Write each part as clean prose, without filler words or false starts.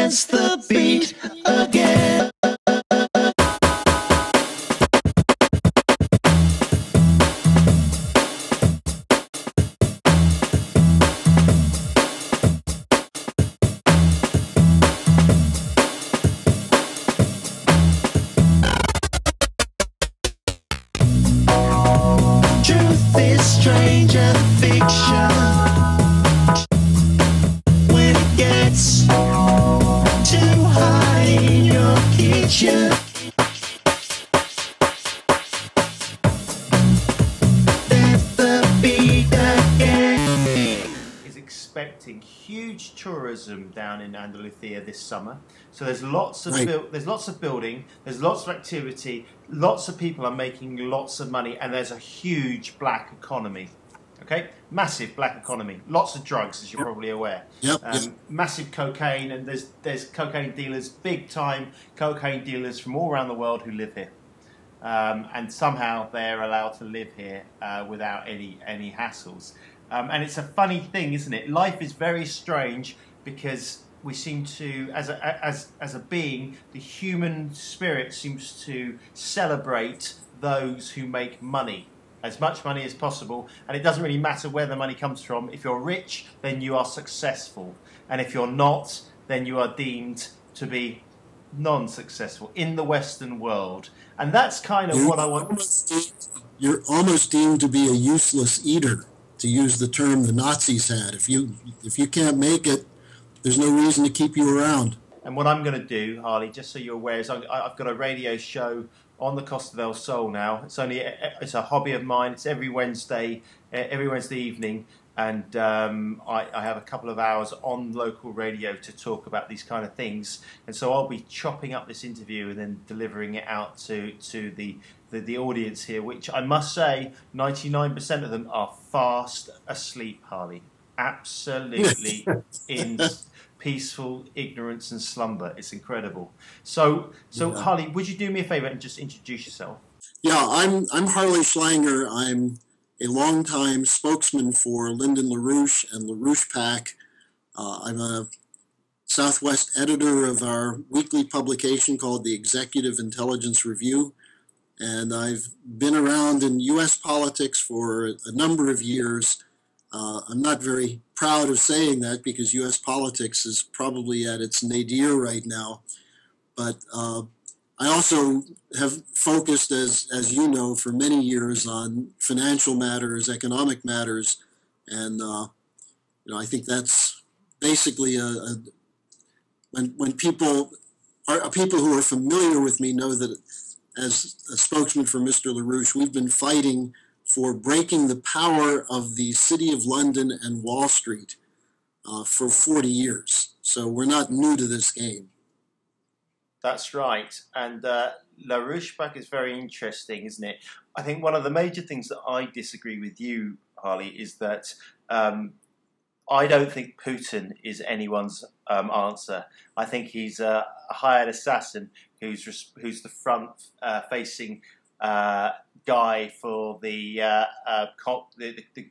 dance the beat again. Truth is stranger fiction. When it gets too high in your kitchen, that's the beat again. Is expecting huge tourism down in Andalusia this summer. So there's lots of there's lots of building, there's lots of activity, lots of people are making lots of money, and there's a huge black economy. Okay, massive black economy, lots of drugs, as you're probably aware. Massive cocaine, and there's cocaine dealers, big time cocaine dealers from all around the world who live here, and somehow they're allowed to live here without any hassles. And it's a funny thing, isn't it? Life is very strange because we seem to, as a being, the human spirit seems to celebrate those who make money. As much money as possible, and it doesn't really matter where the money comes from. If you're rich, then you are successful, and if you're not, then you are deemed to be non-successful in the Western world. And that's kind of what I want. You're almost deemed to be a useless eater, to use the term the Nazis had. If you can't make it, there's no reason to keep you around. And what I'm going to do, Harley, just so you're aware, is I've got a radio show on the Costa del Sol now. It's a hobby of mine. It's every Wednesday evening, and I have a couple of hours on local radio to talk about these kind of things. And so I'll be chopping up this interview and then delivering it out to the audience here, which I must say, 99% of them are fast asleep, Harley. Absolutely in peaceful ignorance and slumber. It's incredible. So Harley, would you do me a favor and just introduce yourself? Yeah, I'm Harley Schlanger. I'm a longtime spokesman for Lyndon LaRouche and LaRouchePAC. I'm a Southwest editor of our weekly publication called the Executive Intelligence Review, and I've been around in U.S. politics for a number of years. I'm not very proud of saying that because U.S. politics is probably at its nadir right now. But I also have focused, as you know, for many years on financial matters, economic matters, and I think that's basically when people who are familiar with me know that as a spokesman for Mr. LaRouche, we've been fighting for breaking the power of the City of London and Wall Street for 40 years. So we're not new to this game. That's right. And LaRouchePAC is very interesting, isn't it? I think one of the major things that I disagree with you, Harley, is that I don't think Putin is anyone's answer. I think he's a hired assassin who's the front-facing guy for the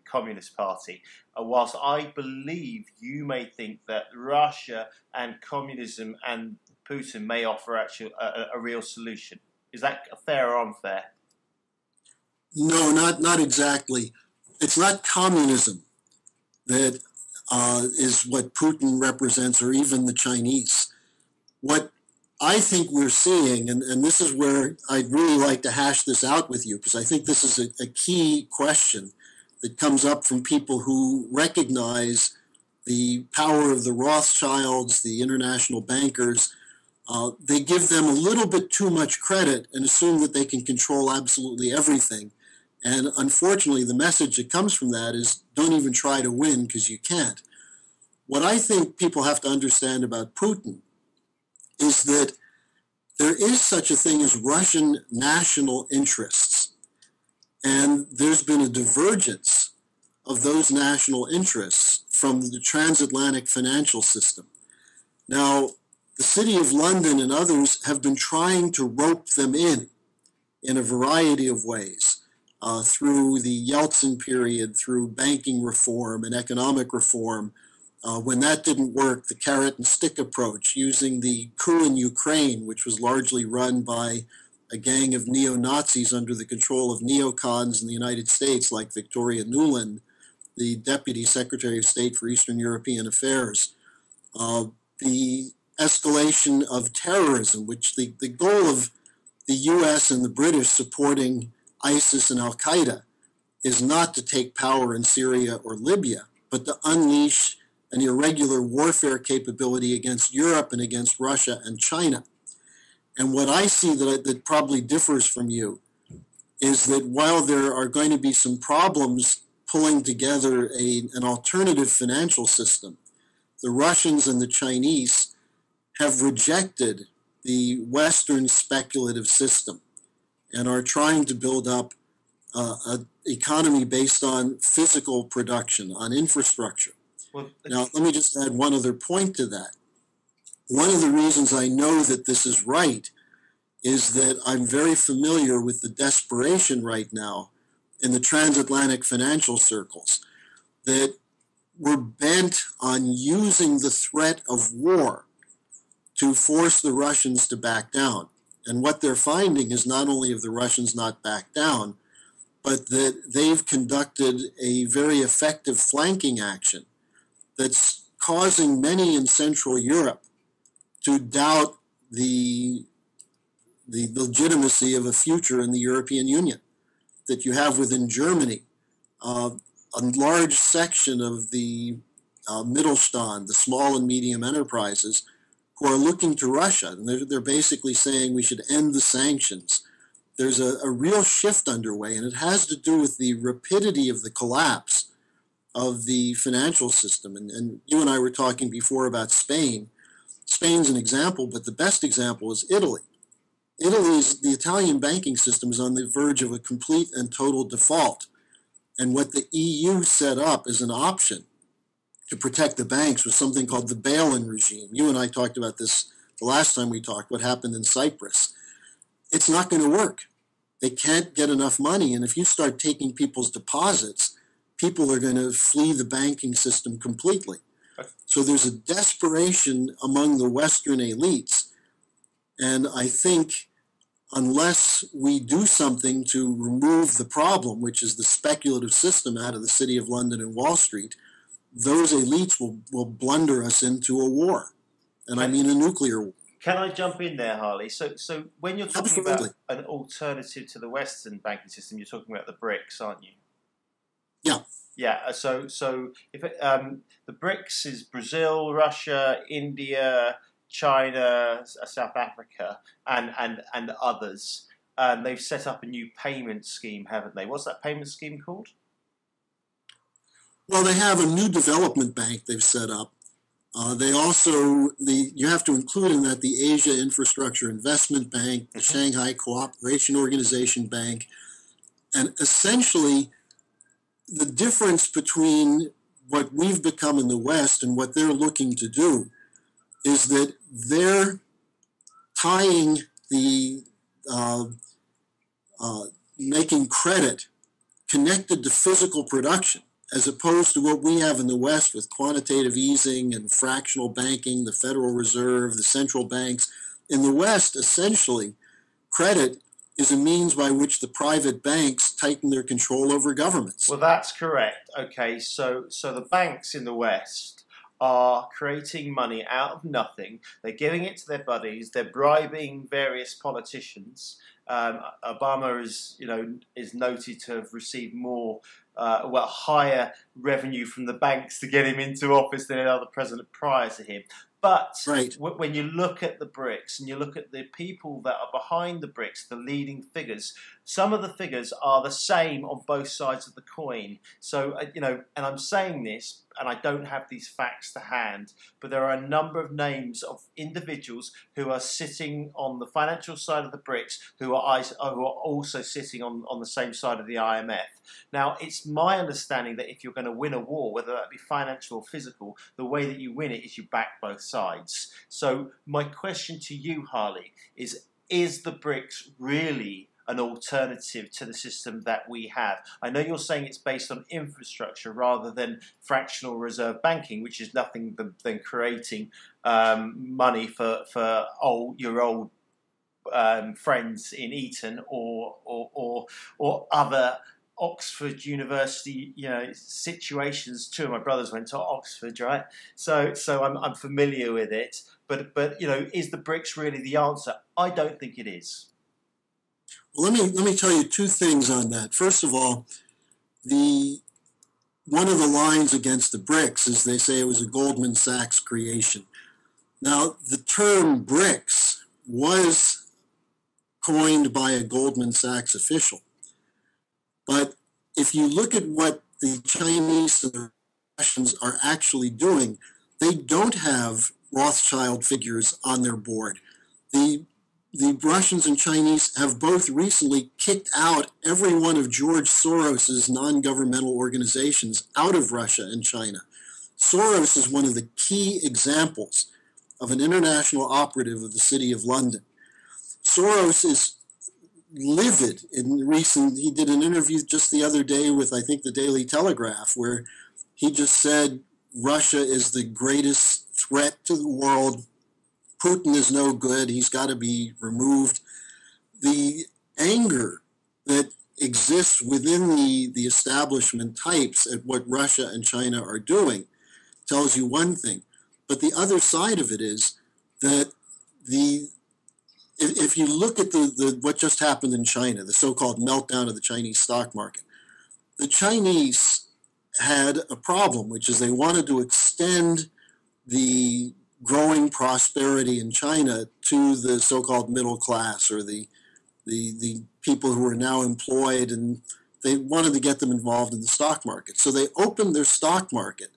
Communist Party. Whilst I believe you may think that Russia and communism and Putin may offer actually a real solution. Is that fair or unfair? No, not exactly. It's not communism that is what Putin represents, or even the Chinese. What I think we're seeing, and this is where I'd really like to hash this out with you, because I think this is a key question that comes up from people who recognize the power of the Rothschilds, the international bankers. They give them a little bit too much credit and assume that they can control absolutely everything. And unfortunately, the message that comes from that is don't even try to win because you can't. What I think people have to understand about Putin is that there is such a thing as Russian national interests. And there's been a divergence of those national interests from the transatlantic financial system. Now, the City of London and others have been trying to rope them in a variety of ways, through the Yeltsin period, through banking reform and economic reform, When that didn't work, the carrot and stick approach, using the coup in Ukraine, which was largely run by a gang of neo-Nazis under the control of neocons in the United States, like Victoria Nuland, the Deputy Secretary of State for Eastern European Affairs. The escalation of terrorism, which the goal of the U.S. and the British supporting ISIS and al-Qaeda is not to take power in Syria or Libya, but to unleash an irregular warfare capability against Europe and against Russia and China. And what I see that probably differs from you is that while there are going to be some problems pulling together an alternative financial system, the Russians and the Chinese have rejected the Western speculative system and are trying to build up an economy based on physical production, on infrastructure. Well, now, let me just add one other point to that. One of the reasons I know that this is right is that I'm very familiar with the desperation right now in the transatlantic financial circles that we're bent on using the threat of war to force the Russians to back down. And what they're finding is not only have the Russians not backed down, but that they've conducted a very effective flanking action that's causing many in Central Europe to doubt the legitimacy of a future in the European Union. That you have within Germany a large section of the Mittelstand, the small and medium enterprises, who are looking to Russia. And they're basically saying we should end the sanctions. There's a real shift underway, and it has to do with the rapidity of the collapse of the financial system. And you and I were talking before about Spain. Spain's an example, but the best example is Italy. The Italian banking system is on the verge of a complete and total default. And what the EU set up as an option to protect the banks was something called the bail-in regime. You and I talked about this the last time we talked, what happened in Cyprus. It's not going to work. They can't get enough money. And if you start taking people's deposits, people are going to flee the banking system completely. So there's a desperation among the Western elites. And I think unless we do something to remove the problem, which is the speculative system out of the City of London and Wall Street, those elites will blunder us into a war. And I mean a nuclear war. Can I jump in there, Harley? So when you're talking Absolutely. about an alternative to the Western banking system, you're talking about the BRICS, aren't you? Yeah. Yeah. So if the BRICS is Brazil, Russia, India, China, South Africa, and others. They've set up a new payment scheme, haven't they? What's that payment scheme called? Well, they have a new development bank they've set up. They also, you have to include in that the Asia Infrastructure Investment Bank, the Shanghai Cooperation Organization Bank, and essentially the difference between what we've become in the West and what they're looking to do is that they're tying the making credit connected to physical production, as opposed to what we have in the West with quantitative easing and fractional banking, the Federal Reserve, the central banks. In the West, essentially, credit is a means by which the private banks tighten their control over governments. Well, that's correct. Okay, so the banks in the West are creating money out of nothing. They're giving it to their buddies. They're bribing various politicians. Obama is noted to have received more, higher revenue from the banks to get him into office than any other president prior to him. But right. When you look at the BRICS and you look at the people that are behind the BRICS, the leading figures, some of the figures are the same on both sides of the coin. So, and I'm saying this, and I don't have these facts to hand, but there are a number of names of individuals who are sitting on the financial side of the BRICS who are also sitting on the same side of the IMF. Now, it's my understanding that if you're going to win a war, whether that be financial or physical, the way that you win it is you back both sides. So my question to you, Harley, is the BRICS really an alternative to the system that we have. I know you're saying it's based on infrastructure rather than fractional reserve banking, which is nothing than creating money for your old friends in Eton or other Oxford University, situations. Two of my brothers went to Oxford, right? So I'm familiar with it. But is the BRICS really the answer? I don't think it is. Well, let me tell you two things on that. First of all, one of the lines against the BRICS is they say it was a Goldman Sachs creation. Now, the term BRICS was coined by a Goldman Sachs official. But if you look at what the Chinese and the Russians are actually doing, they don't have Rothschild figures on their board. The Russians and Chinese have both recently kicked out every one of George Soros's non-governmental organizations out of Russia and China. Soros is one of the key examples of an international operative of the City of London. Soros is livid he did an interview just the other day with, I think, the Daily Telegraph, where he just said Russia is the greatest threat to the world. Putin is no good. He's got to be removed. The anger that exists within the establishment types at what Russia and China are doing tells you one thing. But the other side of it is that if you look at what just happened in China, the so-called meltdown of the Chinese stock market, the Chinese had a problem, which is they wanted to extend the growing prosperity in China to the so-called middle class, or the people who are now employed, and they wanted to get them involved in the stock market. So they opened their stock market,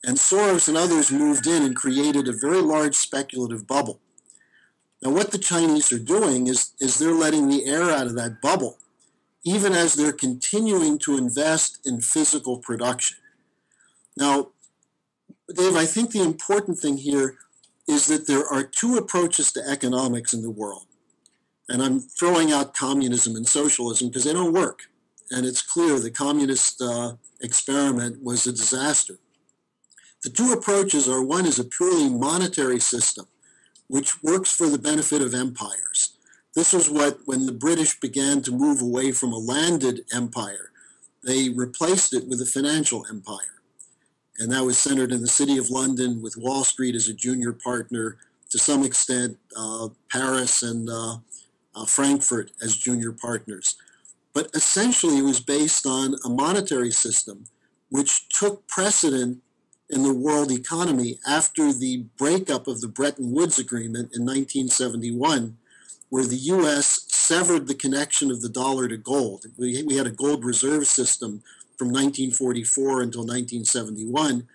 and Soros and others moved in and created a very large speculative bubble. Now, what the Chinese are doing is they're letting the air out of that bubble, even as they're continuing to invest in physical production. Now, Dave, I think the important thing here is that there are two approaches to economics in the world. And I'm throwing out communism and socialism because they don't work. And it's clear the communist experiment was a disaster. The two approaches are, one is a purely monetary system, which works for the benefit of empires. This was when the British began to move away from a landed empire, they replaced it with a financial empire. And that was centered in the City of London, with Wall Street as a junior partner, to some extent Paris and Frankfurt as junior partners. But essentially it was based on a monetary system which took precedent in the world economy after the breakup of the Bretton Woods Agreement in 1971, where the U.S. severed the connection of the dollar to gold. We had a gold reserve system from 1944 until 1971,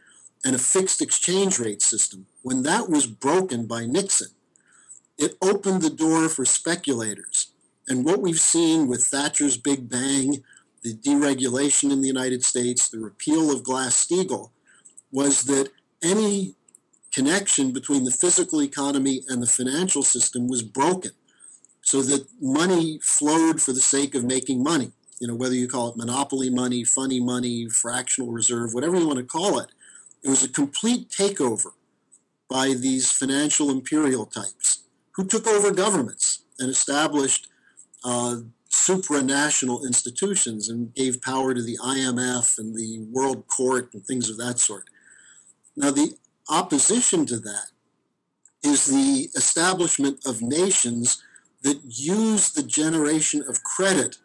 and a fixed exchange rate system. When that was broken by Nixon, it opened the door for speculators. And what we've seen with Thatcher's Big Bang, the deregulation in the United States, the repeal of Glass-Steagall, was that any connection between the physical economy and the financial system was broken, so that money flowed for the sake of making money. Whether you call it monopoly money, funny money, fractional reserve, whatever you want to call it. It was a complete takeover by these financial imperial types who took over governments and established supranational institutions and gave power to the IMF and the World Court and things of that sort. Now, the opposition to that is the establishment of nations that use the generation of credit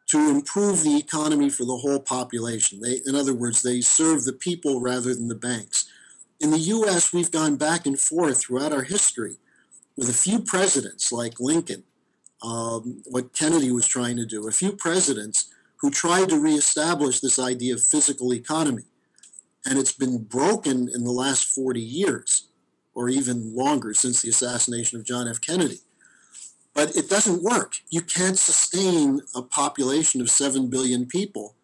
to improve the economy for the whole population. In other words, they serve the people rather than the banks. In the U.S., we've gone back and forth throughout our history with a few presidents like Lincoln, what Kennedy was trying to do, a few presidents who tried to reestablish this idea of physical economy. And it's been broken in the last 40 years, or even longer, since the assassination of John F. Kennedy. But it doesn't work. You can't sustain a population of 7 billion people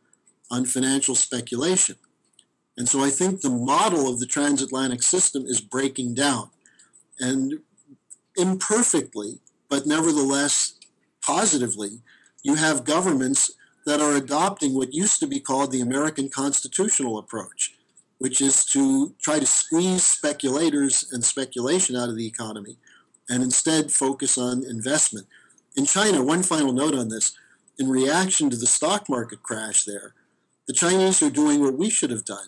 on financial speculation. And so I think the model of the transatlantic system is breaking down. And imperfectly, but nevertheless positively, you have governments that are adopting what used to be called the American constitutional approach, which is to try to squeeze speculators and speculation out of the economy and instead focus on investment. In China, one final note on this, in reaction to the stock market crash there, the Chinese are doing what we should have done.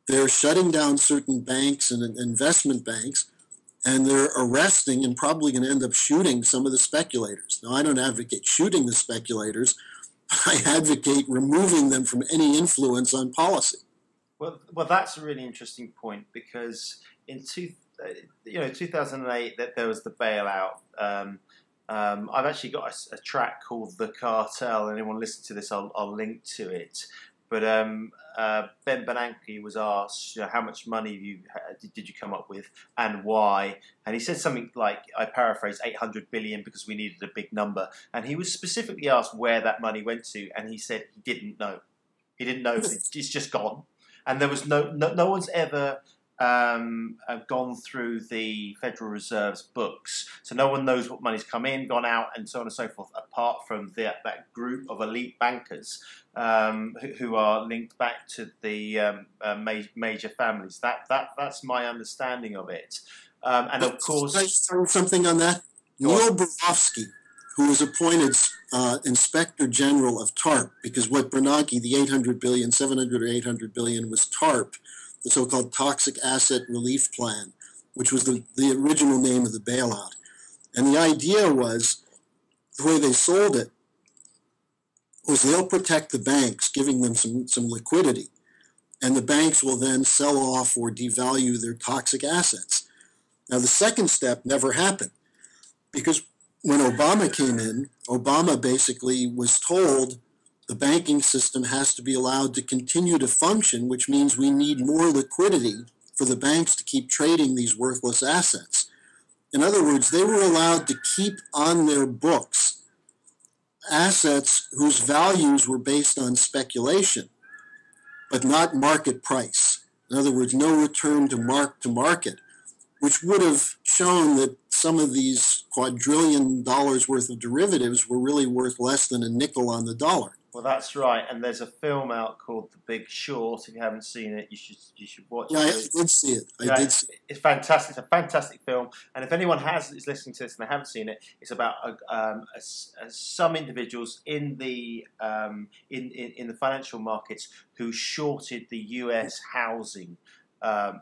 They're shutting down certain banks and investment banks, and they're arresting and probably going to end up shooting some of the speculators. Now, I don't advocate shooting the speculators. I advocate removing them from any influence on policy. Well, that's a really interesting point, because in 2008, that there was the bailout. I've actually got a track called "The Cartel." Anyone listen to this, I'll link to it. But Ben Bernanke was asked, how much money did you come up with and why? And he said something like, I paraphrase, 800 billion because we needed a big number. And he was specifically asked where that money went to, and he said he didn't know. He didn't know. It's just gone. And there was no one's ever gone through the Federal Reserve's books, so no one knows what money's come in, gone out, and so on and so forth, apart from that group of elite bankers who are linked back to the major families. That's my understanding of it. And of course, can I say something on that? Neil Barofsky, who was appointed Inspector General of TARP, because what Bernanke, the 800 billion, 700 or 800 billion, was TARP, the so-called Toxic Asset Relief Plan, which was the original name of the bailout. And the idea was, the way they sold it, was they'll protect the banks, giving them some liquidity, and the banks will then sell off or devalue their toxic assets. Now, the second step never happened, because when Obama came in, Obama basically was told the banking system has to be allowed to continue to function, which means we need more liquidity for the banks to keep trading these worthless assets. In other words, they were allowed to keep on their books assets whose values were based on speculation, but not market price. In other words, no return to market, which would have shown that some of these quadrillion dollars worth of derivatives were really worth less than a nickel on the dollar. Well, that's right, and there's a film out called The Big Short. If you haven't seen it, you should watch it. Yeah, I did see it. I did see it. It's fantastic. It's a fantastic film, and if anyone is listening to this and they haven't seen it, it's about some individuals in the financial markets who shorted the U.S. housing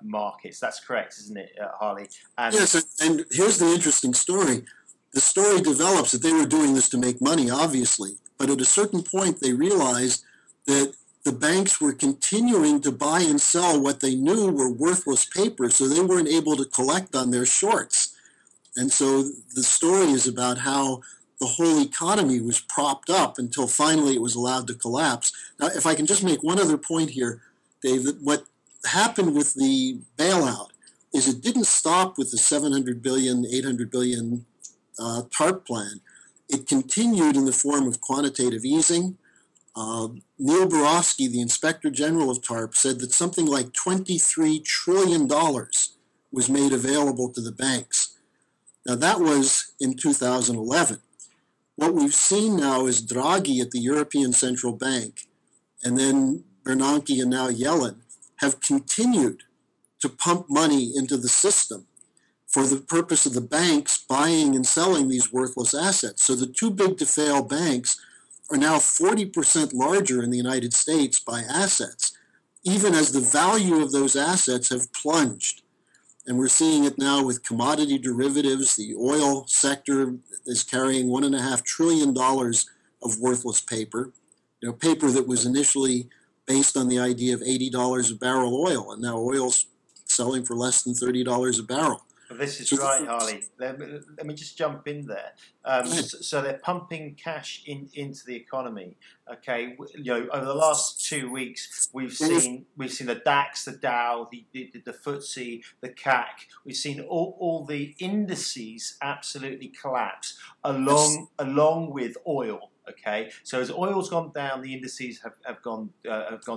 markets. That's correct, isn't it, Harley? And yes, and here's the interesting story. The story develops that they were doing this to make money, obviously. But at a certain point, they realized that the banks were continuing to buy and sell what they knew were worthless paper, so they weren't able to collect on their shorts. And so the story is about how the whole economy was propped up until finally it was allowed to collapse. Now, if I can just make one other point here, Dave, that what happened with the bailout is it didn't stop with the 700 billion, 800 billion TARP plan. It continued in the form of quantitative easing. Neil Barofsky, the Inspector General of TARP, said that something like $23 trillion was made available to the banks. Now, that was in 2011. What we've seen now is Draghi at the European Central Bank, and then Bernanke and now Yellen, have continued to pump money into the system for the purpose of the banks buying and selling these worthless assets. So the too big to fail banks are now 40% larger in the United States by assets, even as the value of those assets have plunged. And we're seeing it now with commodity derivatives. The oil sector is carrying $1.5 trillion of worthless paper, paper that was initially based on the idea of $80 a barrel oil, and now oil's selling for less than $30 a barrle. Well, this is right, Harley. Let me just jump in there. So they're pumping cash into the economy. Okay, over the last 2 weeks, we've seen the DAX, the Dow, the FTSE, the CAC. We've seen all the indices absolutely collapse along with oil. Okay, so as oil's gone down, the indices have gone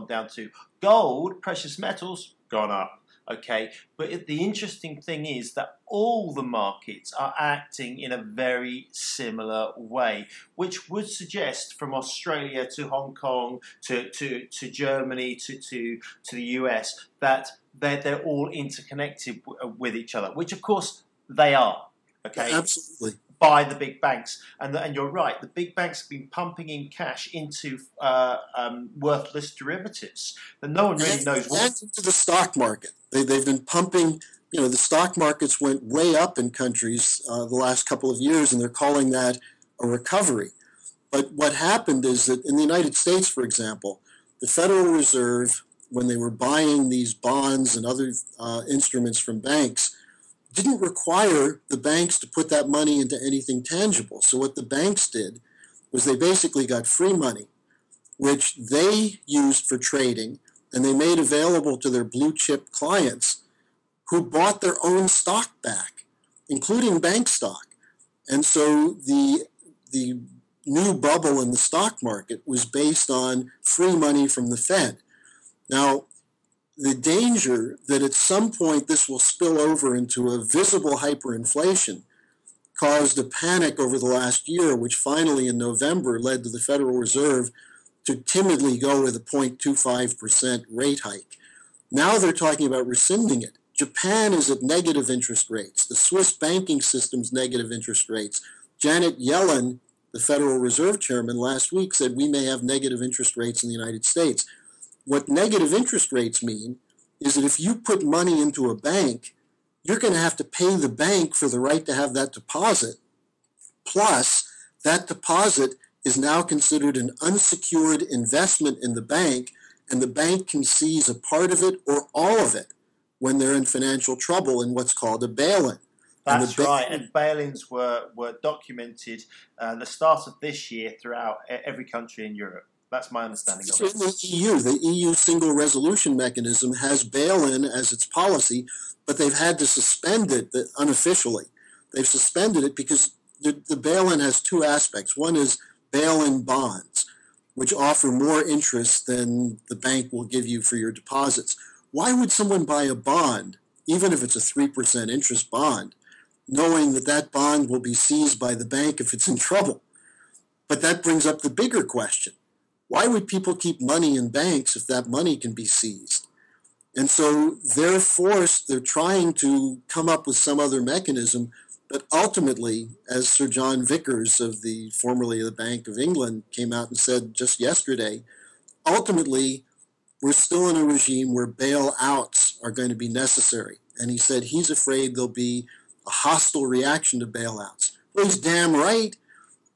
down too. Gold, precious metals, gone up. Okay, but the interesting thing is that all the markets are acting in a very similar way, which would suggest from Australia to Hong Kong to Germany to the US that they're all interconnected with each other, which of course they are. Okay, Absolutely. By the big banks, and you're right. The big banks have been pumping in cash into worthless derivatives that no one really knows what. And into the stock market. They've been pumping. The stock markets went way up in countries the last couple of years, and they're calling that a recovery. But what happened is that in the United States, for example, the Federal Reserve, when they were buying these bonds and other instruments from banks, didn't require the banks to put that money into anything tangible. So what the banks did was they basically got free money, which they used for trading, and they made available to their blue chip clients who bought their own stock back, including bank stock. And so the new bubble in the stock market was based on free money from the Fed. Now, the danger that at some point this will spill over into a visible hyperinflation caused a panic over the last year, which finally in November led to the Federal Reserve to timidly go with a 0.25% rate hike. Now they're talking about rescinding it. Japan is at negative interest rates. The Swiss banking system's negative interest rates. Janet Yellen, the Federal Reserve Chairman, last week said we may have negative interest rates in the United States. What negative interest rates mean is that if you put money into a bank, you're going to have to pay the bank for the right to have that deposit. Plus, that deposit is now considered an unsecured investment in the bank, and the bank can seize a part of it or all of it when they're in financial trouble in what's called a bail-in. That's right, and bail-ins were documented the start of this year throughout every country in Europe. That's my understanding of it. The EU single resolution mechanism has bail-in as its policy, but they've had to suspend it unofficially. They've suspended it because the bail-in has two aspects. One is bail-in bonds, which offer more interest than the bank will give you for your deposits. Why would someone buy a bond, even if it's a 3% interest bond, knowing that that bond will be seized by the bank if it's in trouble? But that brings up the bigger question. Why would people keep money in banks if that money can be seized? And so they're trying to come up with some other mechanism, but ultimately, as Sir John Vickers formerly of the Bank of England came out and said just yesterday, ultimately, we're still in a regime where bailouts are going to be necessary. And he said he's afraid there'll be a hostile reaction to bailouts. Well, he's damn right,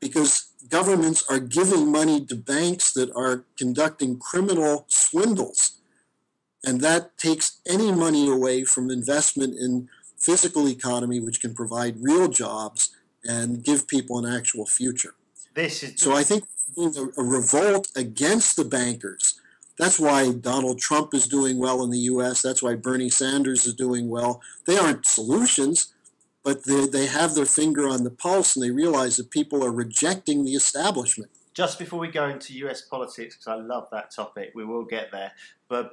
because governments are giving money to banks that are conducting criminal swindles. And that takes any money away from investment in physical economy, which can provide real jobs and give people an actual future. So I think a revolt against the bankers. That's why Donald Trump is doing well in the U.S. That's why Bernie Sanders is doing well. They aren't solutions, but they have their finger on the pulse, and they realize that people are rejecting the establishment. Just before we go into US politics, because I love that topic, we will get there. But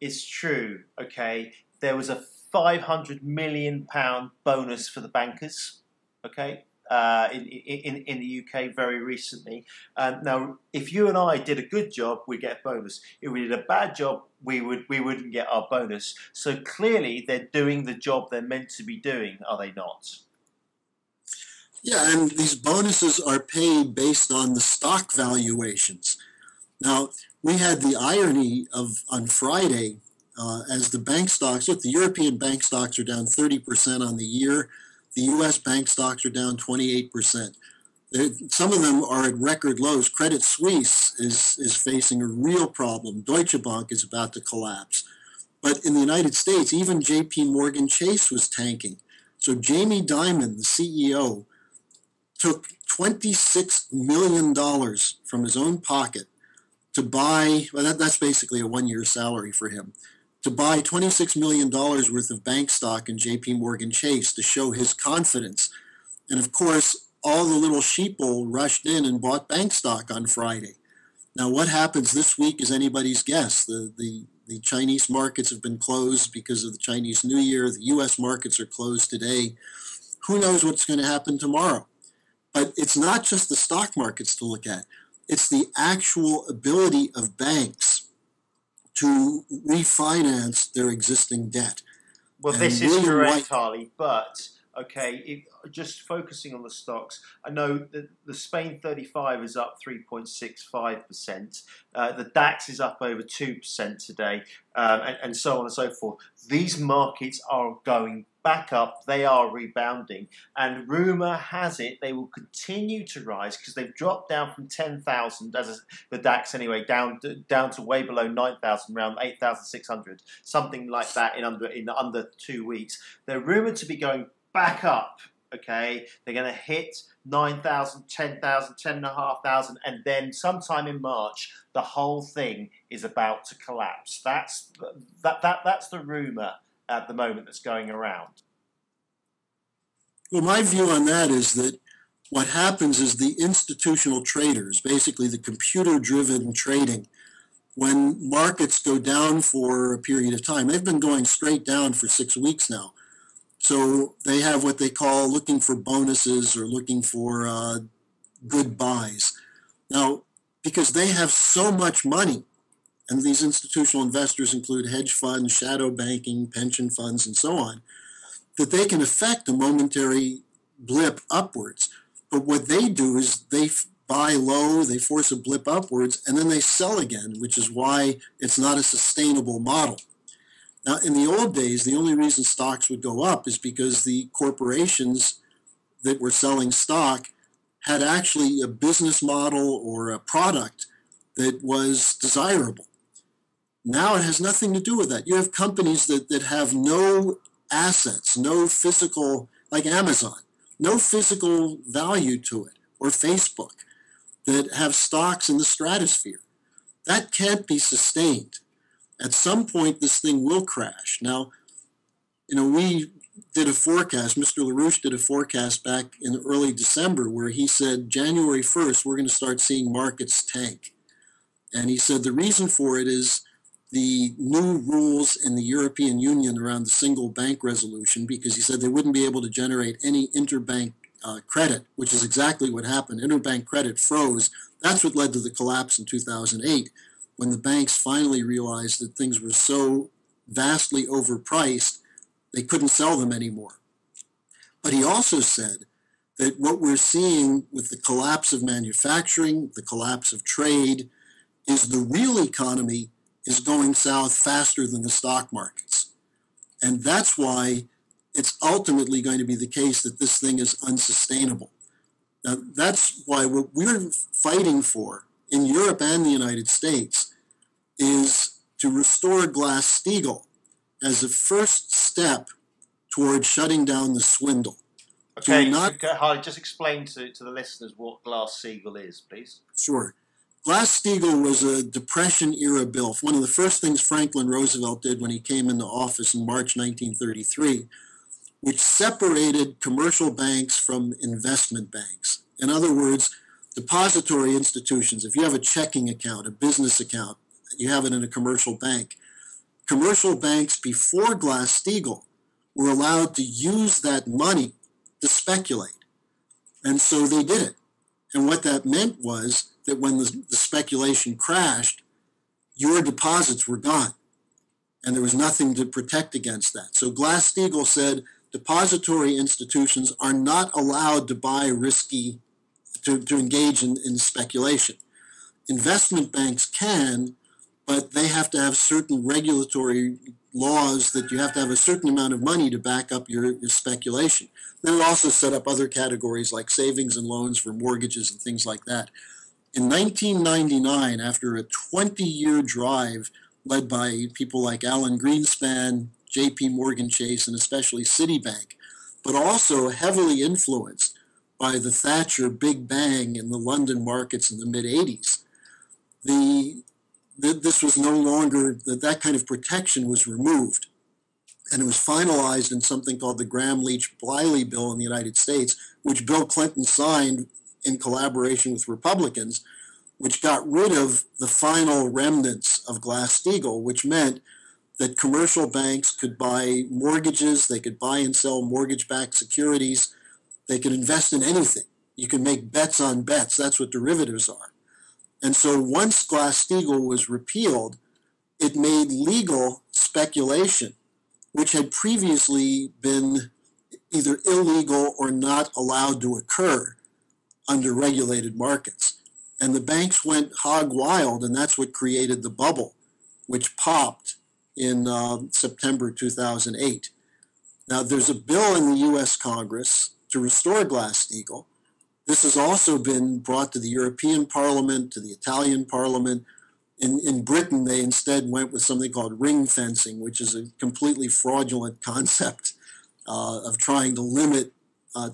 it's true. Okay, there was a £500 million bonus for the bankers. Okay, in the UK very recently. Now, if you and I did a good job, we'd get a bonus. If we did a bad job, we wouldn't get our bonus. So clearly, they're doing the job they're meant to be doing, are they not? Yeah, and these bonuses are paid based on the stock valuations. Now, we had the irony on Friday, as the bank stocks, look, the European bank stocks are down 30% on the year. The U.S. bank stocks are down 28%. Some of them are at record lows. Credit Suisse is facing a real problem. Deutsche Bank is about to collapse. But in the United States, even J.P. Morgan Chase was tanking. So Jamie Dimon, the CEO, took $26 million from his own pocket to buy, well, that's basically a one-year salary for him, to buy $26 million worth of bank stock in J.P. Morgan Chase to show his confidence. And of course, all the little sheeple rushed in and bought bank stock on Friday. Now, what happens this week is anybody's guess. The The Chinese markets have been closed because of the Chinese New Year. The U.S. markets are closed today. Who knows what's going to happen tomorrow? But it's not just the stock markets to look at. It's the actual ability of banks to refinance their existing debt. Well, And this is William correct, White- Harley, but just focusing on the stocks, I know that the Spain 35 is up 3.65%. The DAX is up over 2% today, and so on and so forth. These markets are going back up. They are rebounding, and rumour has it they will continue to rise because they've dropped down from 10,000, as the DAX anyway, down to way below 9,000, around 8,600, something like that in under 2 weeks. They're rumoured to be going back up. Okay, they're going to hit 9,000, 10,000, 10,500, and then sometime in March, the whole thing is about to collapse. That's the rumour at the moment that's going around. Well, my view on that is that what happens is the institutional traders, basically the computer-driven trading, when markets go down for a period of time, they've been going straight down for 6 weeks now. So they have what they call looking for bonuses or looking for good buys. Now, because they have so much money, and these institutional investors include hedge funds, shadow banking, pension funds, and so on, that they can affect a momentary blip upwards. But what they do is they buy low, they force a blip upwards, and then they sell again, which is why it's not a sustainable model. Now, in the old days, the only reason stocks would go up is because the corporations that were selling stock had actually a business model or a product that was desirable. Now it has nothing to do with that. You have companies that have no assets, no physical, like Amazon, no physical value to it, or Facebook, that have stocks in the stratosphere. That can't be sustained. At some point, this thing will crash. Now, we did a forecast. Mr. LaRouche did a forecast back in early December where he said January 1st, we're going to start seeing markets tank. And he said the reason for it is the new rules in the European Union around the single bank resolution, because he said they wouldn't be able to generate any interbank credit, which is exactly what happened. Interbank credit froze. That's what led to the collapse in 2008. When the banks finally realized that things were so vastly overpriced, they couldn't sell them anymore. But he also said that what we're seeing with the collapse of manufacturing, the collapse of trade, is the real economy is going south faster than the stock markets. And that's why it's ultimately going to be the case that this thing is unsustainable. Now, that's why what we're fighting for in Europe and the United States is to restore Glass-Steagall as a first step toward shutting down the swindle. Okay, Harley, just explain to the listeners what Glass-Steagall is, please. Sure. Glass-Steagall was a Depression-era bill. One of the first things Franklin Roosevelt did when he came into office in March 1933, which separated commercial banks from investment banks. In other words, depository institutions, if you have a checking account, a business account, you have it in a commercial bank. Commercial banks before Glass-Steagall were allowed to use that money to speculate. And so they did it. And what that meant was that when the speculation crashed, your deposits were gone. And there was nothing to protect against that. So Glass-Steagall said depository institutions are not allowed to buy risky, to engage in speculation. Investment banks can, but they have to have certain regulatory laws that you have to have a certain amount of money to back up your speculation. Then it also set up other categories like savings and loans for mortgages and things like that. In 1999, after a 20-year drive led by people like Alan Greenspan, J.P. Morgan Chase, and especially Citibank, but also heavily influenced by the Thatcher Big Bang in the London markets in the mid-'80s, this was no longer, that kind of protection was removed. And it was finalized in something called the Gramm-Leach-Bliley Bill in the United States, which Bill Clinton signed in collaboration with Republicans. which got rid of the final remnants of Glass-Steagall, which meant that commercial banks could buy mortgages, they could buy and sell mortgage-backed securities, they could invest in anything. You can make bets on bets. That's what derivatives are. And so once Glass-Steagall was repealed, it made legal speculation, which had previously been either illegal or not allowed to occur under regulated markets. And the banks went hog wild, and that's what created the bubble, which popped in September 2008. Now, there's a bill in the U.S. Congress to restore Glass-Steagall. This has also been brought to the European Parliament, to the Italian Parliament. In Britain, they instead went with something called ring fencing, which is a completely fraudulent concept of trying to limit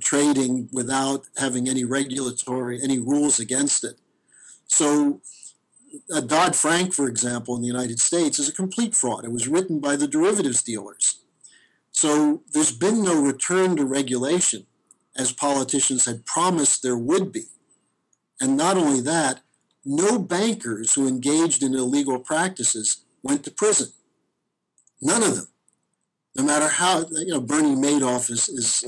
trading without having any rules against it. So Dodd-Frank, for example, in the United States is a complete fraud. It was written by the derivatives dealers. So there's been no return to regulation, as politicians had promised there would be. And not only that, no bankers who engaged in illegal practices went to prison. None of them. No matter how, Bernie Madoff is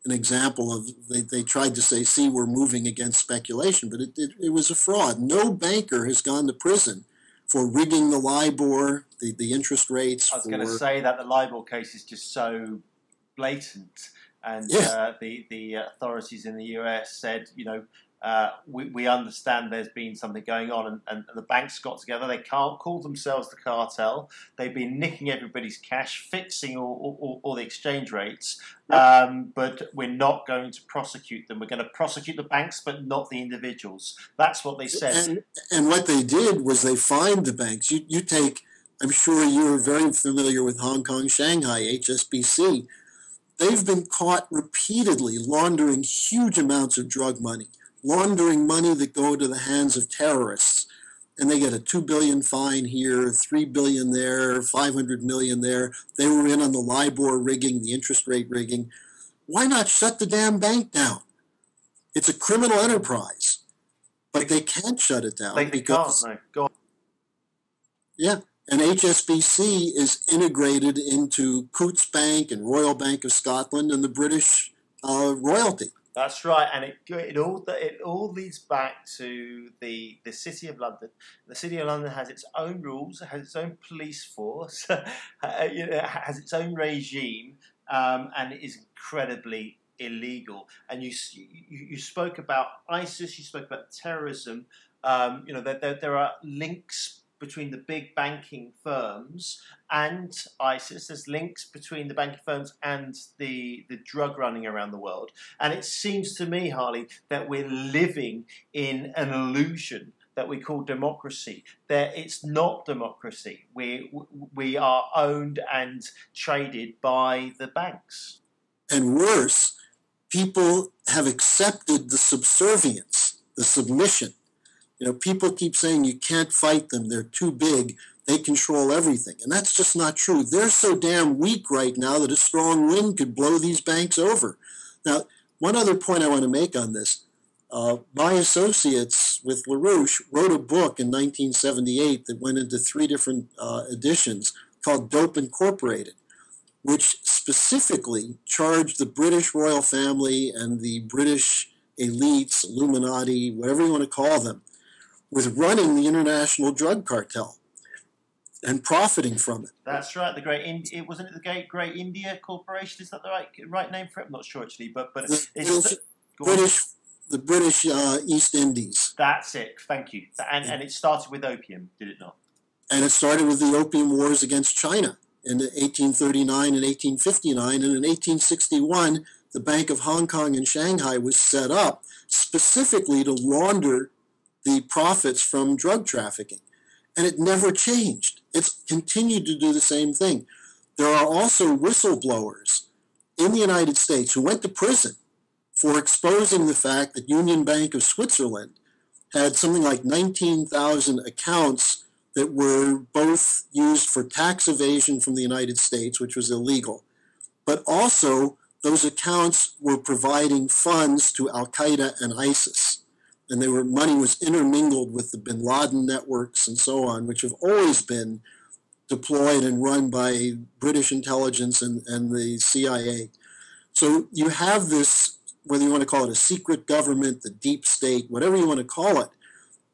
an example of, they tried to say, see, we're moving against speculation, but it was a fraud. No banker has gone to prison for rigging the LIBOR, the interest rates. I was going to say that the LIBOR case is just so blatant, and the authorities in the US said, we understand there's been something going on, and the banks got together. They can't call themselves the cartel. They've been nicking everybody's cash, fixing all the exchange rates, but we're not going to prosecute them. We're going to prosecute the banks, but not the individuals. That's what they said. And what they did was they fined the banks. You take, I'm sure you're very familiar with Hong Kong, Shanghai, HSBC. They've been caught repeatedly laundering huge amounts of drug money, laundering money that go to the hands of terrorists, and they get a $2 billion fine here, $3 billion there, $500 million there. They were in on the LIBOR rigging, the interest rate rigging. Why not shut the damn bank down? It's a criminal enterprise, but they can't shut it down. They can't. No. Go on. Yeah, and HSBC is integrated into Coutts Bank and Royal Bank of Scotland and the British royalty. That's right, and it all leads back to the City of London. The City of London has its own rules, has its own police force, has its own regime, and it is incredibly illegal. And you spoke about ISIS, you spoke about terrorism. There are links between the big banking firms and ISIS. There's links between the banking firms and the drug running around the world. And it seems to me, Harley, that we're living in an illusion that we call democracy. That it's not democracy. We are owned and traded by the banks. And worse, people have accepted the subservience, the submission. People keep saying you can't fight them. They're too big. They control everything. And that's just not true. They're so damn weak right now that a strong wind could blow these banks over. Now, one other point I want to make on this. My associates with LaRouche wrote a book in 1978 that went into 3 different editions called Dope Incorporated, which specifically charged the British royal family and the British elites, Illuminati, whatever you want to call them, with running the international drug cartel and profiting from it. That's right. The wasn't it the Great India Corporation? Is that the right name for it? I'm not sure actually, but the British East Indies. That's it. Thank you. And it started with opium, did it not? And it started with the Opium Wars against China in 1839 and 1859, and in 1861, the Bank of Hong Kong and Shanghai was set up specifically to launder the profits from drug trafficking. And it never changed. It's continued to do the same thing. There are also whistleblowers in the United States who went to prison for exposing the fact that Union Bank of Switzerland had something like 19,000 accounts that were both used for tax evasion from the United States, which was illegal, but also those accounts were providing funds to Al-Qaeda and ISIS. and money was intermingled with the bin Laden networks and so on, which have always been deployed and run by British intelligence and the CIA. So you have this, whether you want to call it a secret government, the deep state, whatever you want to call it,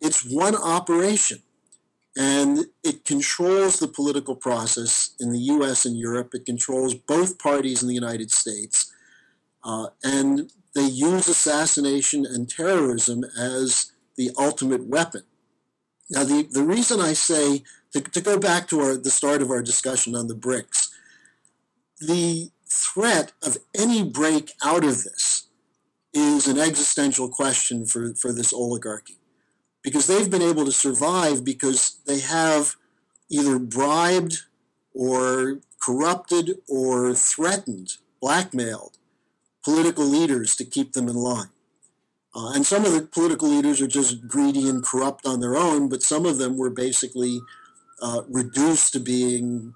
it's one operation. And it controls the political process in the US and Europe. It controls both parties in the United States. And they use assassination and terrorism as the ultimate weapon. Now, the reason I say, to go back to the start of our discussion on the BRICS, the threat of any break out of this is an existential question for this oligarchy. Because they've been able to survive because they have either bribed or corrupted or threatened, blackmailed political leaders to keep them in line. And some of the political leaders are just greedy and corrupt on their own, but some of them were basically reduced to being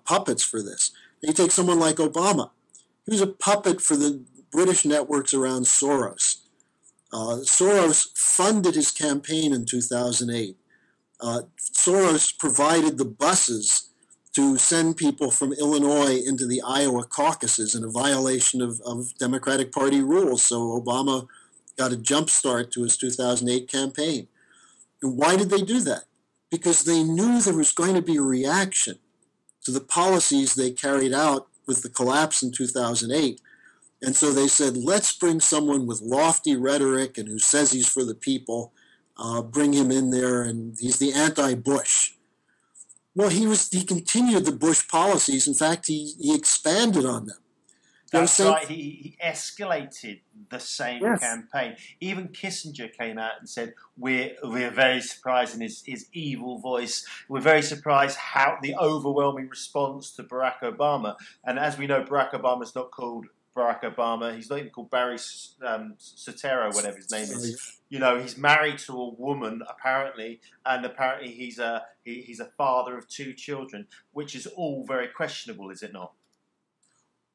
puppets for this. You take someone like Obama. He was a puppet for the British networks around Soros. Soros funded his campaign in 2008. Soros provided the buses to send people from Illinois into the Iowa caucuses in a violation of Democratic Party rules. So Obama got a jump start to his 2008 campaign. And why did they do that? Because they knew there was going to be a reaction to the policies they carried out with the collapse in 2008. And so they said, let's bring someone with lofty rhetoric and who says he's for the people, bring him in there, and he's the anti-Bush. Well, he continued the Bush policies. In fact, he expanded on them. That's right. He escalated the same Yes. campaign. Even Kissinger came out and said, "We're very surprised," in his evil voice. We're very surprised how the overwhelming response to Barack Obama. And as we know, Barack Obama's not called Barack Obama. He's not even called Barry Soetoro, whatever his name is. You know, he's married to a woman apparently, and apparently he's a father of 2 children, which is all very questionable, is it not?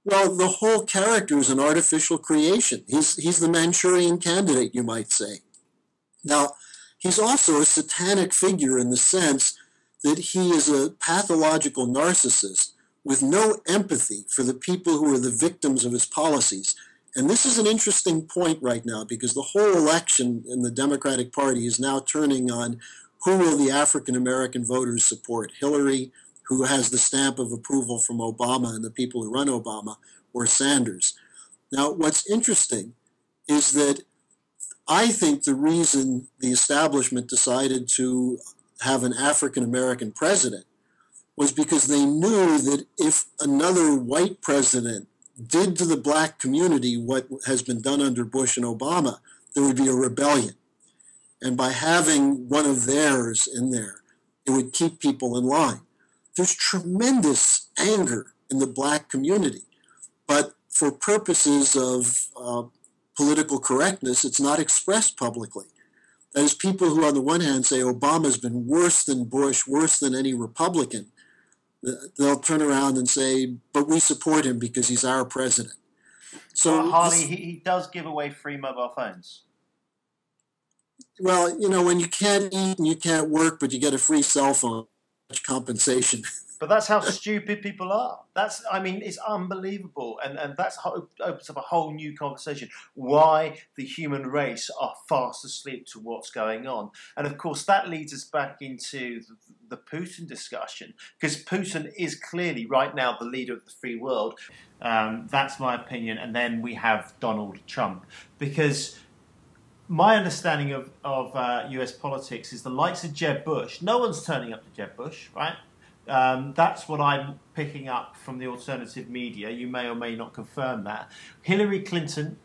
Well, the whole character is an artificial creation. He's the Manchurian candidate, you might say. Now, he's also a satanic figure in the sense that he is a pathological narcissist with no empathy for the people who are the victims of his policies. And this is an interesting point right now because the whole election in the Democratic Party is now turning on who will the African American voters support, Hillary, who has the stamp of approval from Obama and the people who run Obama, or Sanders. Now, what's interesting is that I think the reason the establishment decided to have an African American president was because they knew that if another white president did to the black community what has been done under Bush and Obama, there would be a rebellion. And by having one of theirs in there, it would keep people in line. There's tremendous anger in the black community, but for purposes of political correctness, it's not expressed publicly. That is, people who on the one hand say Obama's been worse than Bush, worse than any Republican, they'll turn around and say, but we support him because he's our president. So Harley, he does give away free mobile phones. Well, you know, when you can't eat and you can't work, but you get a free cell phone, compensation. But that's how stupid people are. It's unbelievable. And that opens up a whole new conversation. Why the human race are fast asleep to what's going on. And of course, that leads us back into the Putin discussion. Because Putin is clearly right now the leader of the free world. That's my opinion. And then we have Donald Trump. Because my understanding of US politics is the likes of Jeb Bush. No one's turning up to Jeb Bush, right? That's what I'm picking up from the alternative media. You may or may not confirm that. Hillary Clinton,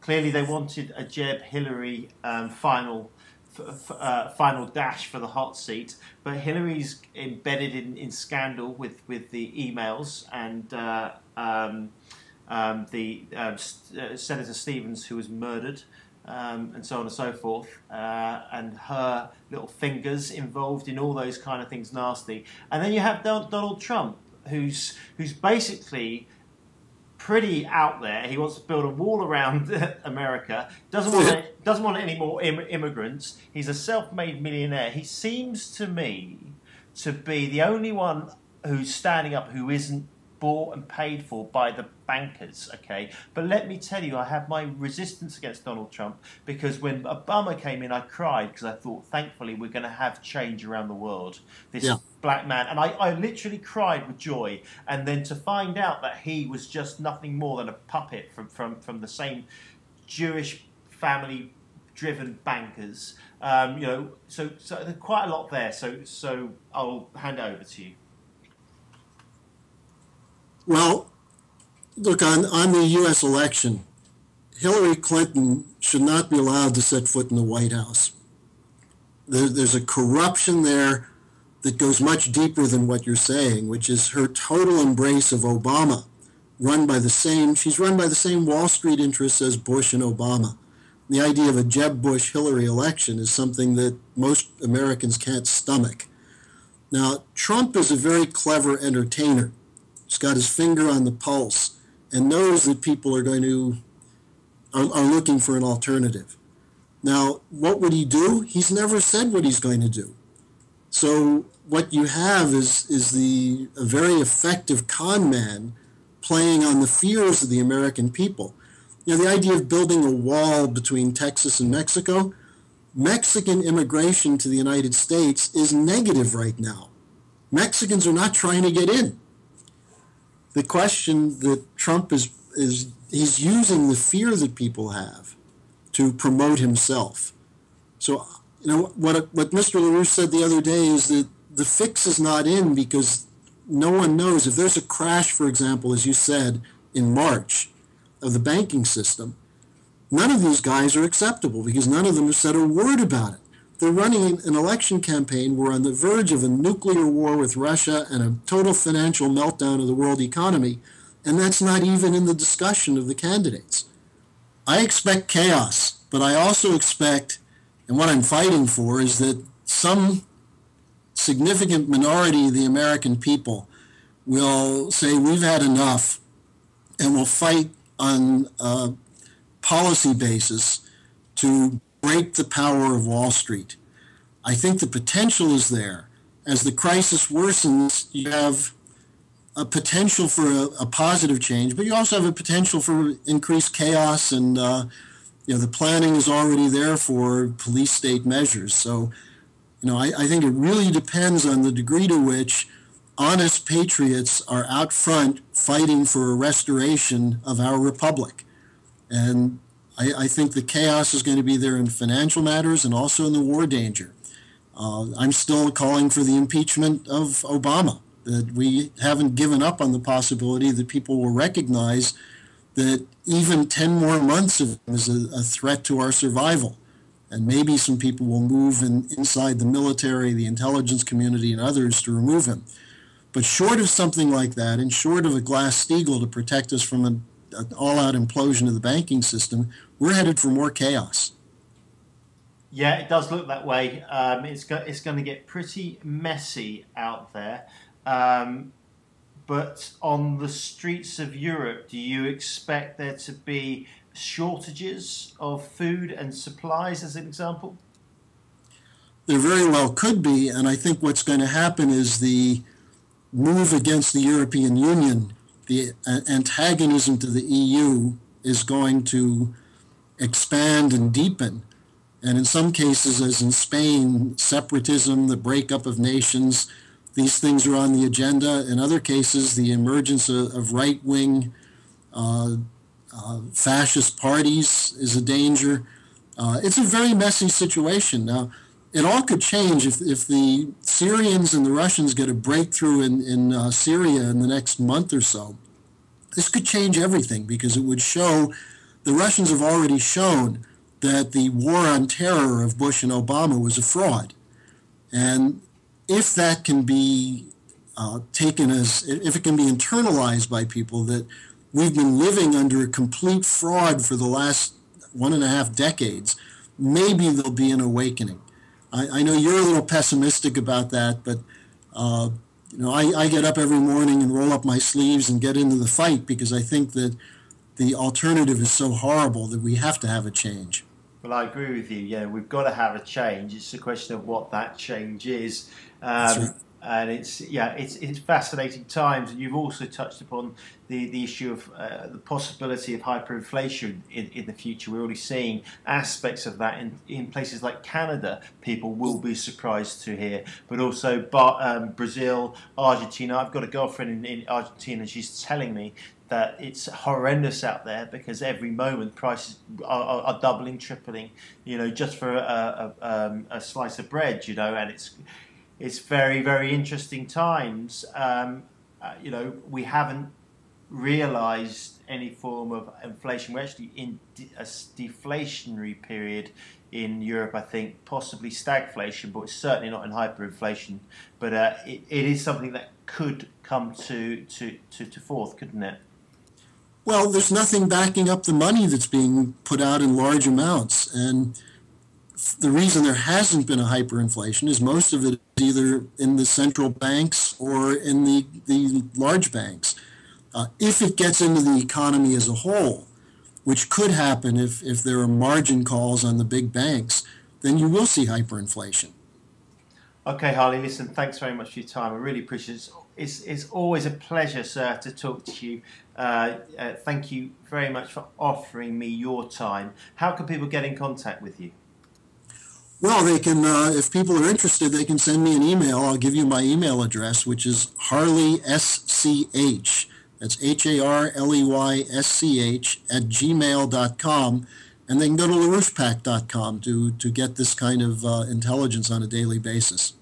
clearly they wanted a Jeb-Hillary final dash for the hot seat, but Hillary's embedded in scandal with the emails and Senator Stevens, who was murdered. And so on and so forth, and her little fingers involved in all those kind of things nasty. And then you have Donald Trump, who's basically pretty out there. He wants to build a wall around America. Doesn't want any more immigrants. He's a self-made millionaire. He seems to me to be the only one who's standing up who isn't bought and paid for by the bankers, okay? But let me tell you, I have my resistance against Donald Trump, because when Obama came in, I cried because I thought, thankfully, we're going to have change around the world. This black man. And I literally cried with joy. And then to find out that he was just nothing more than a puppet from the same Jewish family-driven bankers, so there's quite a lot there. So I'll hand it over to you. Well, look, on the U.S. election, Hillary Clinton should not be allowed to set foot in the White House. There's a corruption there that goes much deeper than what you're saying, which is her total embrace of Obama, she's run by the same Wall Street interests as Bush and Obama. The idea of a Jeb Bush-Hillary election is something that most Americans can't stomach. Now, Trump is a very clever entertainer. He's got his finger on the pulse and knows that people are looking for an alternative. Now, what would he do? He's never said what he's going to do. So what you have is a very effective con man playing on the fears of the American people. The idea of building a wall between Texas and Mexico, Mexican immigration to the United States is negative right now. Mexicans are not trying to get in. The question that Trump is he's using the fear that people have to promote himself. So, what Mr. LaRouche said the other day is that the fix is not in because no one knows. If there's a crash, for example, as you said, in March of the banking system, none of these guys are acceptable because none of them have said a word about it. They're running an election campaign. We're on the verge of a nuclear war with Russia and a total financial meltdown of the world economy, and that's not even in the discussion of the candidates. I expect chaos, but I also expect, and what I'm fighting for, is that some significant minority of the American people will say we've had enough and will fight on a policy basis to break the power of Wall Street. I think the potential is there. As the crisis worsens, you have a potential for a positive change, but you also have a potential for increased chaos, and the planning is already there for police state measures. So, I think it really depends on the degree to which honest patriots are out front fighting for a restoration of our republic. And I think the chaos is going to be there in financial matters and also in the war danger. I'm still calling for the impeachment of Obama, that we haven't given up on the possibility that people will recognize that even 10 more months of him is a threat to our survival. And maybe some people will move inside the military, the intelligence community, and others to remove him. But short of something like that, and short of a Glass-Steagall to protect us from an all-out implosion of the banking system, we're headed for more chaos. Yeah, it does look that way. It's going to get pretty messy out there. But on the streets of Europe, do you expect there to be shortages of food and supplies, as an example? There very well could be, and I think what's going to happen is the move against the European Union, the antagonism to the EU, is going to expand and deepen. And in some cases, as in Spain, separatism, the breakup of nations, these things are on the agenda. In other cases, the emergence of right-wing fascist parties is a danger. It's a very messy situation. Now, it all could change if the Syrians and the Russians get a breakthrough in Syria in the next month or so. This could change everything because it would show, the Russians have already shown that the war on terror of Bush and Obama was a fraud. And if that can be taken as, if it can be internalized by people that we've been living under a complete fraud for the last 1.5 decades, maybe there'll be an awakening. I know you're a little pessimistic about that, but I get up every morning and roll up my sleeves and get into the fight because I think that the alternative is so horrible that we have to have a change. Well, I agree with you. Yeah, we've got to have a change. It's a question of what that change is. That's right. And it's fascinating times. And you've also touched upon the issue of the possibility of hyperinflation in the future. We're already seeing aspects of that in places like Canada. People will be surprised to hear, but also Brazil, Argentina. I've got a girlfriend in Argentina. She's telling me that it's horrendous out there because every moment prices are doubling, tripling. Just for a slice of bread. And it's very, very interesting times. We haven't realised any form of inflation. We're actually in a deflationary period in Europe, I think, possibly stagflation, but it's certainly not in hyperinflation. But it is something that could come to forth, couldn't it? Well, there's nothing backing up the money that's being put out in large amounts. And the reason there hasn't been a hyperinflation is most of it is either in the central banks or in the large banks. If it gets into the economy as a whole, which could happen if there are margin calls on the big banks, then you will see hyperinflation. Okay, Harley, listen, thanks very much for your time. I really appreciate it. It's always a pleasure, sir, to talk to you. Thank you very much for offering me your time. How can people get in contact with you? Well, they can, if people are interested, they can send me an email. I'll give you my email address, which is harleysch, that's HARLEYSCH @gmail.com. And they can go to LaRouchePAC.com to get this kind of intelligence on a daily basis.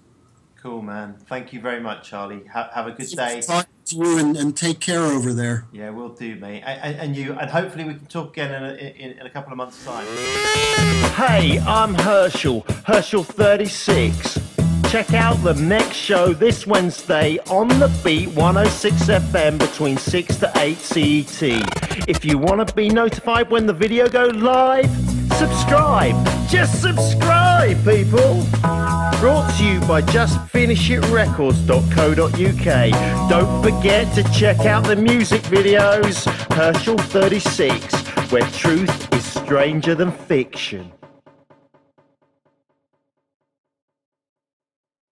Cool, man. Thank you very much, Charlie. Have a good day. Talk to you and take care over there. Yeah, we'll do, mate. And you, and hopefully we can talk again in a couple of months' time. Hey, I'm Herschel 36. Check out the next show this Wednesday on The Beat 106 FM between 6 to 8 CET. If you want to be notified when the video goes live, subscribe. Just subscribe, people. Brought to you by JustFinishItRecords.co.uk. Don't forget to check out the music videos. Herschel 36, where truth is stranger than fiction.